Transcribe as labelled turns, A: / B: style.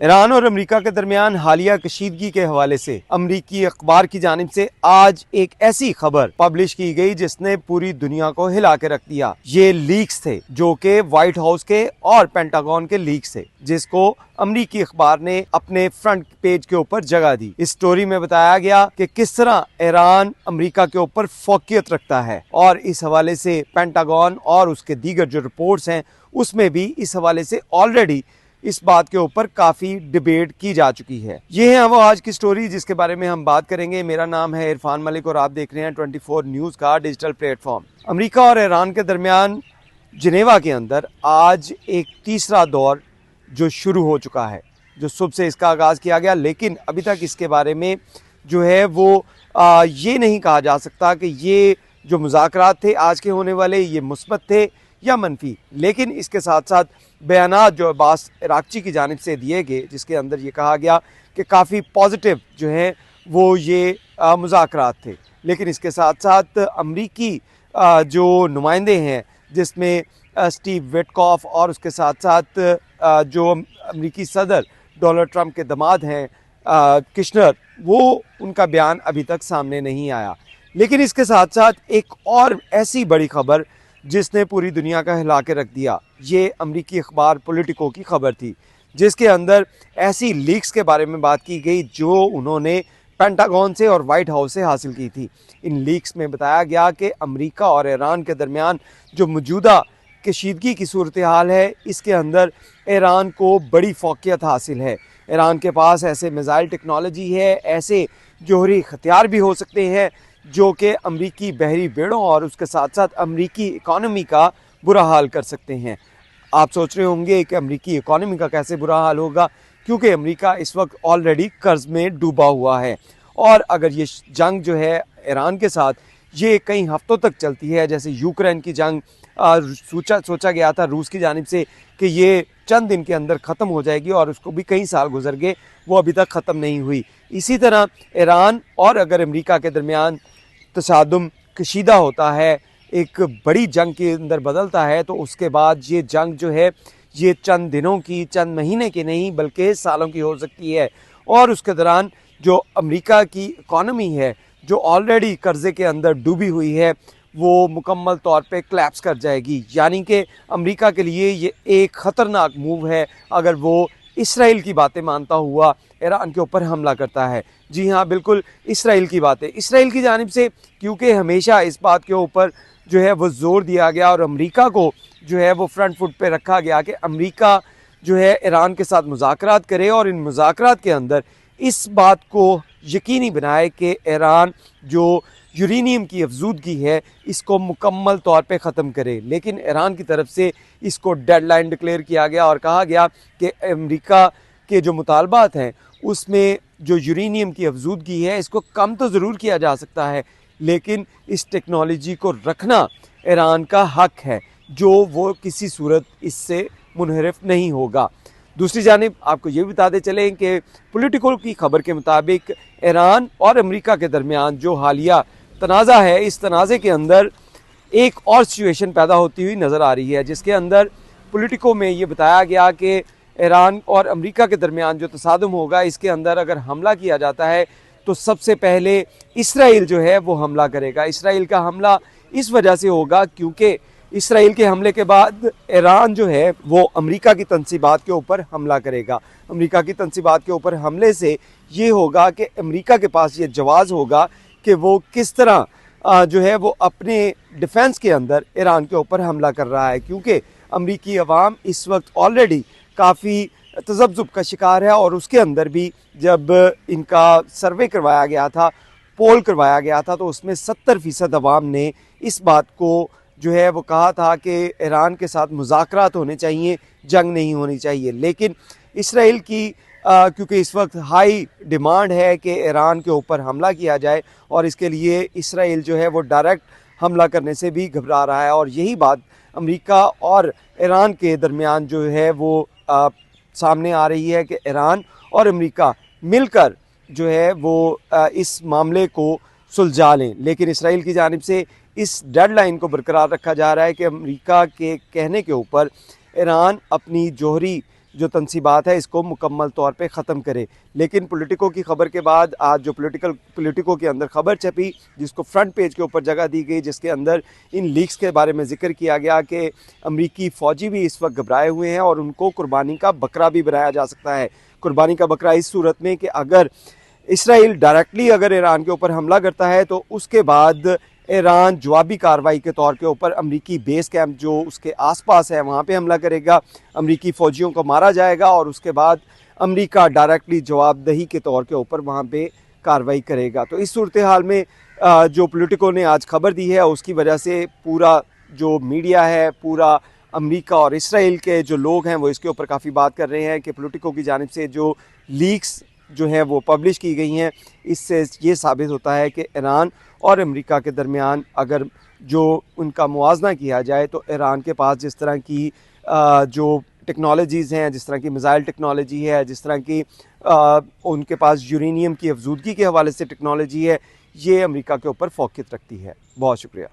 A: Iran और America के दरमियान हालिया कशीदगी के हवाले से अमरीकी अखबार की जानिब से आज एक ऐसी खबर पब्लिश की गई जिसने पूरी दुनिया को हिला के रख दिया। ये लीक्स थे जो कि व्हाइट हाउस के और पेंटागन के लीक्स थे, जिसको अमरीकी अखबार ने अपने फ्रंट पेज के ऊपर जगह दी। इस स्टोरी में बताया गया कि किस तरह ईरान अमेरिका के ऊपर फोकियत रखता है, और इस हवाले से पेंटागन और उसके दीगर जो रिपोर्ट्स हैं उसमें भी इस हवाले से ऑलरेडी इस बात के ऊपर काफी डिबेट की जा चुकी है। ये है वो आज की स्टोरी जिसके बारे में हम बात करेंगे। मेरा नाम है इरफान मलिक और आप देख रहे हैं 24 न्यूज का डिजिटल प्लेटफॉर्म। अमेरिका और ईरान के दरमियान जिनेवा के अंदर आज एक तीसरा दौर जो शुरू हो चुका है, जो सुबह से इसका आगाज किया गया, लेकिन अभी तक इसके बारे में जो है वो ये नहीं कहा जा सकता कि ये जो मुज़ाकरात थे आज के होने वाले ये मुस्बत थे या मनफी। लेकिन इसके साथ साथ बयानात जो अब्बास इराक्ची की जानिब से दिए गए, जिसके अंदर ये कहा गया कि काफ़ी पॉजिटिव जो है वो ये मुज़ाकरात थे। लेकिन इसके साथ साथ अमरीकी जो नुमाइंदे हैं, जिसमें स्टीव विटकॉफ और उसके साथ साथ जो अमरीकी सदर डोनाल्ड ट्रंप के दामाद हैं किशनर, वो उनका बयान अभी तक सामने नहीं आया। लेकिन इसके साथ साथ एक और ऐसी बड़ी खबर जिसने पूरी दुनिया का हिला के रख दिया, ये अमरीकी अखबार पॉलिटिको की खबर थी, जिसके अंदर ऐसी लीक्स के बारे में बात की गई जो उन्होंने पेंटागन से और वाइट हाउस से हासिल की थी। इन लीक्स में बताया गया कि अमरीका और ईरान के दरमियान जो मौजूदा कशीदगी की सूरत हाल है, इसके अंदर ईरान को बड़ी फोकियत हासिल है। ईरान के पास ऐसे मिसाइल टेक्नोलॉजी है, ऐसे जोहरी हथियार भी हो सकते हैं जो कि अमरीकी बहरी बेड़ों और उसके साथ साथ अमरीकी इकॉनमी का बुरा हाल कर सकते हैं। आप सोच रहे होंगे कि अमरीकी इकॉनमी का कैसे बुरा हाल होगा, क्योंकि अमरीका इस वक्त ऑलरेडी कर्ज में डूबा हुआ है, और अगर ये जंग जो है ईरान के साथ ये कई हफ्तों तक चलती है, जैसे यूक्रेन की जंग सोचा गया था रूस की जानिब से कि ये चंद दिन के अंदर ख़त्म हो जाएगी, और उसको भी कई साल गुजर गए, वो अभी तक ख़त्म नहीं हुई। इसी तरह ईरान और अगर अमरीका के दरमियान तसादुम कशीदा होता है, एक बड़ी जंग के अंदर बदलता है, तो उसके बाद ये जंग जो है ये चंद दिनों की, चंद महीने की नहीं बल्कि सालों की हो सकती है। और उसके दौरान जो अमेरिका की इकॉनमी है जो ऑलरेडी कर्जे के अंदर डूबी हुई है, वो मुकम्मल तौर पे क्लैप्स कर जाएगी। यानी कि अमेरिका के लिए ये एक ख़तरनाक मूव है अगर वो इसराइल की बातें मानता हुआ ईरान के ऊपर हमला करता है। जी हाँ, बिल्कुल इसराइल की बातें, इसराइल की जानिब से, क्योंकि हमेशा इस बात के ऊपर जो है वो जोर दिया गया और अमेरिका को जो है वो फ्रंट फुट पे रखा गया कि अमेरिका जो है ईरान के साथ मुज़ाकरात करे और इन मुज़ाकरात के अंदर इस बात को यकीनी बनाए कि ईरान जो यूरेनियम की अफजूदगी है इसको मुकम्मल तौर पे ख़त्म करे। लेकिन ईरान की तरफ से इसको डेडलाइन डिक्लेयर किया गया और कहा गया कि अमेरिका के जो मुतालबात हैं उसमें जो यूरेनियम की अफजूदगी है इसको कम तो ज़रूर किया जा सकता है, लेकिन इस टेक्नोलॉजी को रखना ईरान का हक है, जो वो किसी सूरत इससे मुनहरफ नहीं होगा। दूसरी जानिब आपको ये बताते चलें कि पॉलिटिको की खबर के मुताबिक ईरान और अमेरिका के दरमियान जो हालिया तनाज़ा है, इस तनाज़े के अंदर एक और सिचुएशन पैदा होती हुई नज़र आ रही है, जिसके अंदर पॉलिटिको में ये बताया गया कि ईरान और अमेरिका के दरमियान जो तसादुम होगा, इसके अंदर अगर हमला किया जाता है तो सबसे पहले इसराइल जो है वो हमला करेगा। इसराइल का हमला इस वजह से होगा क्योंकि इसराइल के हमले के बाद ईरान जो है वो अमेरिका की तंसीबात के ऊपर हमला करेगा। अमेरिका की तंसीबात के ऊपर हमले से ये होगा कि अमेरिका के पास ये जवाज़ होगा कि वो किस तरह जो है वो अपने डिफेंस के अंदर ईरान के ऊपर हमला कर रहा है, क्योंकि अमरीकी अवाम इस वक्त ऑलरेडी काफ़ी तज़ब्ज़ुब का शिकार है। और उसके अंदर भी जब इनका सर्वे करवाया गया था, पोल करवाया गया था, तो उसमें 70% अवाम ने इस बात को जो है वो कहा था कि ईरान के साथ मुज़ाकरात होने चाहिए, जंग नहीं होनी चाहिए। लेकिन इसराइल की क्योंकि इस वक्त हाई डिमांड है कि ईरान के ऊपर हमला किया जाए, और इसके लिए इसराइल जो है वो डायरेक्ट हमला करने से भी घबरा रहा है। और यही बात अमेरिका और ईरान के दरमियान जो है वो सामने आ रही है कि ईरान और अमेरिका मिलकर जो है वो इस मामले को सुलझा लें। लेकिन इसराइल की जानिब से इस डेडलाइन को बरकरार रखा जा रहा है कि अमेरिका के कहने के ऊपर ईरान अपनी जोहरी जो तनसीबात है इसको मुकम्मल तौर पे ख़त्म करे। लेकिन पॉलिटिको की खबर के बाद आज जो पॉलिटिको के अंदर खबर छपी, जिसको फ्रंट पेज के ऊपर जगह दी गई, जिसके अंदर इन लीक्स के बारे में जिक्र किया गया कि अमरीकी फ़ौजी भी इस वक्त घबराए हुए हैं और उनको कुर्बानी का बकरा भी बनाया जा सकता है। कुर्बानी का बकरा इस सूरत में कि अगर इसराइल डायरेक्टली अगर ईरान के ऊपर हमला करता है तो उसके बाद ईरान जवाबी कार्रवाई के तौर के ऊपर अमरीकी बेस कैंप जो उसके आसपास है वहाँ पे हमला करेगा, अमरीकी फ़ौजियों को मारा जाएगा और उसके बाद अमरीका डायरेक्टली जवाबदही के तौर के ऊपर वहाँ पे कार्रवाई करेगा। तो इस सूरत हाल में जो पॉलिटिको ने आज खबर दी है उसकी वजह से पूरा जो मीडिया है, पूरा अमरीका और इसराइल के जो लोग हैं वो इसके ऊपर काफ़ी बात कर रहे हैं कि पॉलिटिको की जानिब से जो लीक्स जो हैं वो पब्लिश की गई हैं, इससे ये साबित होता है कि ईरान और अमेरिका के दरमियान अगर जो उनका मुवाजना किया जाए तो ईरान के पास जिस तरह की जो टेक्नोलॉजीज़ हैं, जिस तरह की मिसाइल टेक्नोलॉजी है, जिस तरह की उनके पास यूरेनियम की अफजूदगी के हवाले से टेक्नोलॉजी है, ये अमेरिका के ऊपर फोकियत रखती है। बहुत शुक्रिया।